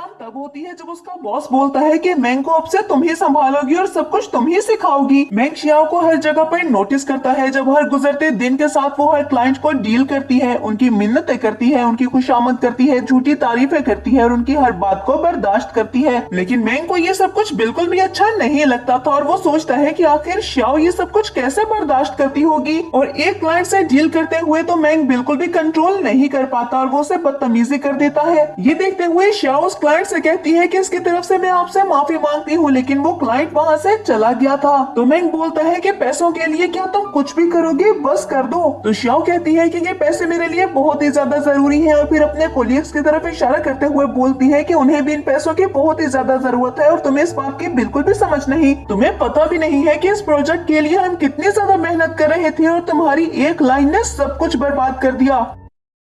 परेशान तब होती है जब उसका बॉस बोलता है कि मैंग को अब से तुम ही संभालोगी और सब कुछ तुम ही सिखाओगी। मैंग शियाओ को हर जगह पर नोटिस करता है, जब हर गुजरते दिन के साथ वो हर क्लाइंट को डील करती है, उनकी मिन्नतें करती है, उनकी खुशामद करती है, झूठी तारीफें करती है और उनकी हर बात को बर्दाश्त करती है। लेकिन मैंग को ये सब कुछ बिल्कुल भी अच्छा नहीं लगता था और वो सोचता है कि आखिर शियाओ ये सब कुछ कैसे बर्दाश्त करती होगी। और एक क्लाइंट से डील करते हुए तो मैंग बिल्कुल भी कंट्रोल नहीं कर पाता और वो उसे बदतमीजी कर देता है। ये देखते हुए शियाओ उस क्लाइंट से कहती है कि इसकी तरफ से मैं आपसे माफी मांगती हूँ, लेकिन वो क्लाइंट वहाँ से चला गया था। तो मैंग बोलता है कि पैसों के लिए क्या तुम कुछ भी करोगे, बस कर दो। तो शियाओ कहती है कि ये पैसे मेरे लिए बहुत ही ज्यादा जरूरी है और फिर अपने कोलीग्स की तरफ इशारा करते हुए बोलती है कि उन्हें भी इन पैसों की बहुत ही ज्यादा जरूरत है और तुम्हें इस बात की बिल्कुल भी समझ नहीं, तुम्हें पता भी नहीं है कि इस प्रोजेक्ट के लिए हम कितनी ज्यादा मेहनत कर रहे थे और तुम्हारी एक लाइन ने सब कुछ बर्बाद कर दिया।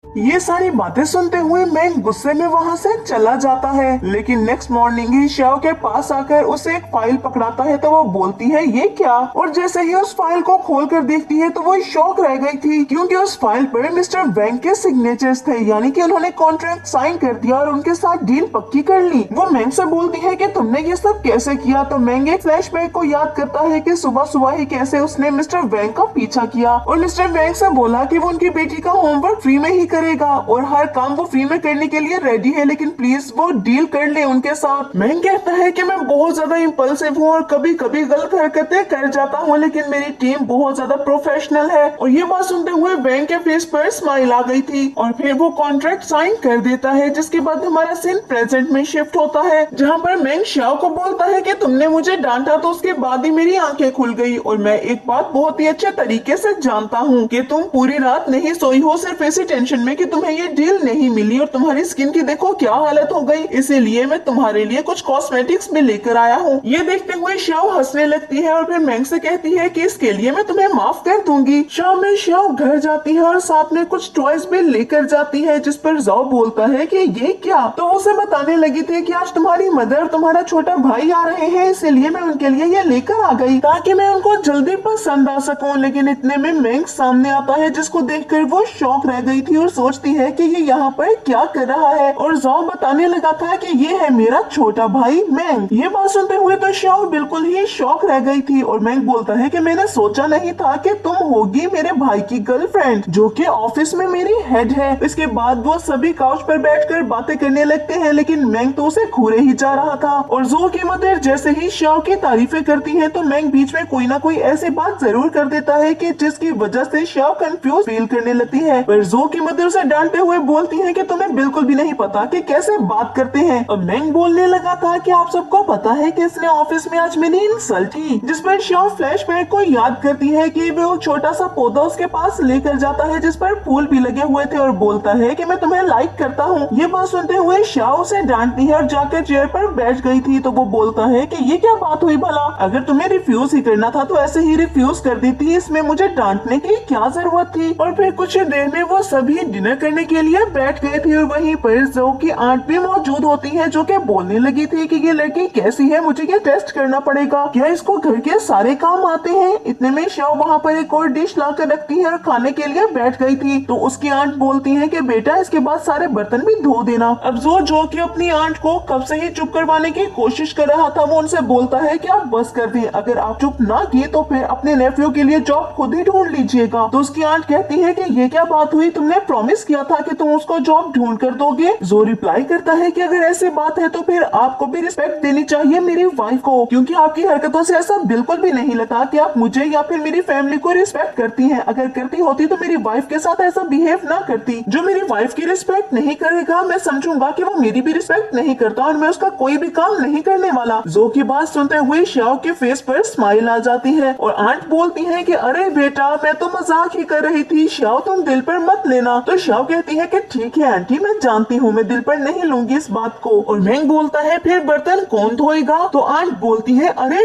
ये सारी बातें सुनते हुए मैंग गुस्से में वहाँ से चला जाता है। लेकिन नेक्स्ट मॉर्निंग ही शियाओ के पास आकर उसे एक फाइल पकड़ाता है तो वो बोलती है ये क्या, और जैसे ही उस फाइल को खोलकर देखती है तो वो शॉक रह गई थी, क्योंकि उस फाइल पर मिस्टर वैंग के सिग्नेचर्स थे, यानी कि उन्होंने कॉन्ट्रैक्ट साइन कर दिया और उनके साथ डील पक्की कर ली। वो मैंग से बोलती है कि तुमने ये सब कैसे किया। तो मैंग एक फ्लैशबैक को याद करता है कि सुबह सुबह ही कैसे उसने मिस्टर वैंग का पीछा किया और मिस्टर वैंग से बोला कि वो उनकी बेटी का होमवर्क फ्री में ही करेगा और हर काम वो फ्री में करने के लिए रेडी है, लेकिन प्लीज वो डील कर ले उनके साथ। मैंग कहता है कि मैं बहुत ज्यादा इम्पल्सिव हूँ और कभी कभी गलत हरकतें कर जाता हूँ, लेकिन मेरी टीम बहुत ज्यादा प्रोफेशनल है। और ये बात सुनते हुए वैंग के फेस पर स्माइल आ गई थी और फिर वो कॉन्ट्रैक्ट साइन कर देता है, जिसके बाद हमारा सीन प्रेजेंट में शिफ्ट होता है, जहाँ पर मैंग शियाओ को बोलता है कि तुमने मुझे डांटा तो उसके बाद ही मेरी आंखें खुल गई और मैं एक बात बहुत ही अच्छे तरीके से जानता हूँ कि तुम पूरी रात नहीं सोई हो सिर्फ इसी टेंशन में कि तुम्हें ये डील नहीं मिली और तुम्हारी स्किन की देखो क्या हालत हो गई, इसीलिए मैं तुम्हारे लिए कुछ कॉस्मेटिक्स भी लेकर आया हूँ। ये देखते हुए शियाओ हंसने लगती है और फिर मैंग से कहती है कि इसके लिए मैं तुम्हें माफ कर दूंगी। शाम में शियाओ घर जाती है और साथ में कुछ टॉयज भी लेकर जाती है, जिस पर जाओ बोलता है कि ये क्या। तो उसे बताने लगी थी कि आज तुम्हारी मदर और तुम्हारा छोटा भाई आ रहे हैं, इसीलिए मैं उनके लिए ये लेकर आ गई ताकि मैं उनको जल्दी पसंद आ सकूं। लेकिन इतने में मैंग सामने आता है, जिसको देखकर वो शॉक रह गई थी और सोचती है कि ये यहाँ पर क्या कर रहा है, और जाओ बताने लगा था कि ये है मेरा छोटा भाई मैंग। ये बात सुनते हुए तो शियाओ बिल्कुल ही शॉक रह गई थी और मैंग बोलता है कि मैंने सोचा नहीं था कि तुम होगी मेरे भाई की गर्लफ्रेंड, जो कि ऑफिस में मेरी हेड है। इसके बाद वो सभी काउच पर बैठकर बातें करने लगते हैं, लेकिन मैंग तो उसे घूरे ही जा रहा था। और जो की मदर जैसे ही शियाओ की तारीफें करती है तो मैंग बीच में कोई ना कोई ऐसी बात जरूर कर देता है कि जिसकी वजह से शियाओ कंफ्यूज फील करने लगती है। पर जो की मदर उसे डांटते हुए बोलती है कि तुम्हें बिल्कुल भी नहीं पता कि कैसे बात करते हैं। और मैंग बोलने लगा था कि आप सबको पता है कि इसने ऑफिस में आज मेरी इंसल्ट की, जिस पर शियाओ फ्लैशबैक को याद करती है कि वो छोटा सा पौधा उसके पास लेकर जाता है जिस पर फूल भी लगे हुए थे और बोलता है कि मैं तुम्हें लाइक करता हूँ। ये बात सुनते हुए शियाओ उसे डांटती है और जाकर चेयर पर बैठ गई थी। तो वो बोलता है कि ये क्या बात हुई भला, अगर तुम्हें रिफ्यूज ही करना था तो ऐसे ही रिफ्यूज कर देती, इसमें मुझे डांटने की क्या जरूरत थी। और फिर कुछ देर में वो सभी डिनर करने के लिए बैठ गए थे और वहीं पर जो की आंट भी मौजूद होती है, जो कि बोलने लगी थी कि ये लड़की कैसी है, मुझे ये टेस्ट करना पड़ेगा, क्या इसको घर के सारे काम आते हैं। इतने में शियाओ वहाँ पर एक और डिश लाकर रखती है और खाने के लिए बैठ गई थी। तो उसकी आंट बोलती है कि बेटा इसके बाद सारे बर्तन भी धो देना। अब जो कि अपनी आंट को कब से ही चुप करवाने की कोशिश कर रहा था, वो उनसे बोलता है कि आप बस कर दें, अगर आप चुप ना किए तो फिर अपने नेफ्यू के लिए जॉब खुद ही ढूंढ लीजिएगा। तो उसकी आंट कहती है कि ये क्या बात हुई, तुमने प्रॉमिस किया था कि तुम उसको जॉब ढूंढ कर दोगे। जो रिप्लाई करता है कि अगर ऐसी बात है तो फिर आपको भी रिस्पेक्ट देनी चाहिए मेरी वाइफ को, क्योंकि आपकी हरकतों से ऐसा बिल्कुल भी नहीं लगता कि आप मुझे या फिर मेरी फैमिली को रिस्पेक्ट करती हैं। अगर करती होती तो मेरी वाइफ के साथ ऐसा बिहेव ना करती। जो मेरी वाइफ की रिस्पेक्ट नहीं करेगा मैं समझूंगा कि वो मेरी भी रिस्पेक्ट नहीं करता और मैं उसका कोई भी काम नहीं करने वाला। जो की बात सुनते हुए शियाओ के फेस पर स्माइल आ जाती है और आंट बोलती है कि अरे बेटा मैं तो मजाक ही कर रही थी, शियाओ तुम दिल पर मत लेना। तो शियाओ कहती है कि ठीक है आंटी, मैं जानती हूँ, मैं दिल पर नहीं लूंगी इस बात को। और मैंग बोलता है फिर बर्तन कौन धोएगा। तो आंट बोलती है अरे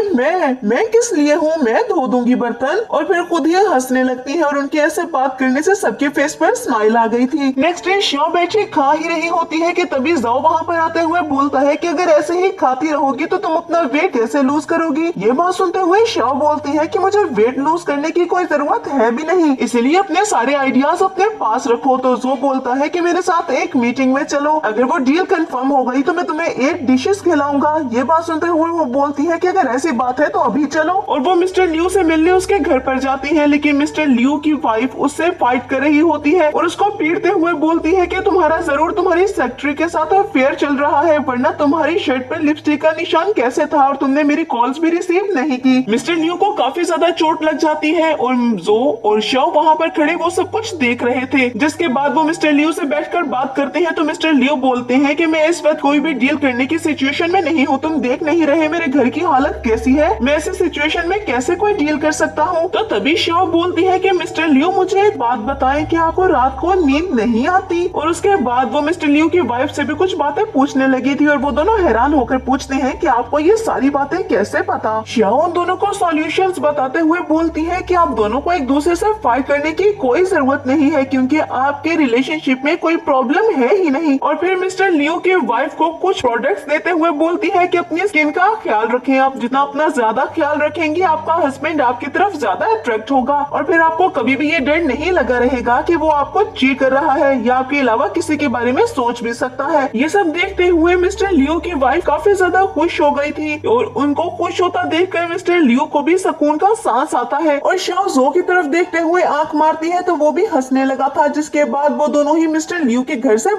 मैं किस लिए हूँ, मैं धो दूंगी बर्तन। और फिर खुद ही हंसने लगती है और उनके ऐसे बात करने से सबके फेस पर स्माइल आ गई थी। नेक्स्ट डे शियाओ बैठी खा ही रही होती है कि तभी जाओ वहाँ पर आते हुए बोलता है कि अगर ऐसे ही खाती रहोगी तो तुम अपना वेट कैसे लूज करोगी। ये बात सुनते हुए शियाओ बोलती है कि मुझे वेट लूज करने की कोई जरूरत है भी नहीं, इसलिए अपने सारे आइडियाज अपने पास रखो। तो जो बोलता है कि मेरे साथ एक मीटिंग में चलो, अगर वो डील कंफर्म हो गई तो मैं तुम्हें 8 डिशेस खिलाऊंगा। ये बात सुनते हुए वो बोलती है कि अगर ऐसी बात है तो अभी चलो, और वो मिस्टर लियू से मिलने उसके घर पर जाती है। लेकिन मिस्टर लियू की वाइफ उससे फाइट कर रही होती है और उसको पीटते हुए बोलती है कि तुम्हारा जरूर तुम्हारी सेक्रेटरी के साथ अफेयर चल रहा है, वरना तुम्हारी शर्ट पर लिपस्टिक का निशान कैसे था और तुमने मेरी कॉल्स भी रिसीव नहीं की। मिस्टर लियू को काफी ज्यादा चोट लग जाती है और जो और शाओ वहाँ पर खड़े वो सब कुछ देख रहे थे। जिसके बाद वो मिस्टर लियू से बैठकर बात करते हैं तो मिस्टर लियू बोलते हैं कि मैं इस वक्त कोई भी डील करने की सिचुएशन में नहीं हूँ, तुम देख नहीं रहे मेरे घर की हालत कैसी है, मैं ऐसी सिचुएशन में कैसे कोई डील कर सकता हूँ। तो तभी शाओ बोलती है कि मिस्टर लियू मुझे एक बात बताएं कि आपको रात को नींद नहीं आती। और उसके बाद वो मिस्टर लियू की वाइफ से भी कुछ बातें पूछने लगी थी और वो दोनों हैरान होकर पूछते हैं कि आपको ये सारी बातें कैसे पता। शाओ उन दोनों को सॉल्यूशंस बताते हुए बोलती है कि आप दोनों को एक दूसरे से फाइट करने की कोई जरूरत नहीं है क्योंकि आपके रिलेशनशिप में कोई प्रॉब्लम है ही नहीं। और फिर मिस्टर लियू की वाइफ को कुछ प्रोडक्ट्स देते हुए बोलती है कि अपनी स्किन का ख्याल रखें, आप जितना अपना ज्यादा ख्याल रखेंगे आपका हस्बैंड आपकी तरफ ज्यादा अट्रैक्ट होगा और फिर आपको कभी भी ये डर नहीं लगा रहेगा कि वो आपको चीट कर रहा है या आपके अलावा किसी के बारे में सोच भी सकता है। ये सब देखते हुए मिस्टर लियू की वाइफ काफी ज्यादा खुश हो गई थी और उनको खुश होता देखकर मिस्टर लियू को भी सुकून का सांस आता है और शाओ जो की तरफ देखते हुए आंख मारती है तो वो भी हंसने लगा था। जिसके बाद वो दोनों ही मिस्टर लियू के घर से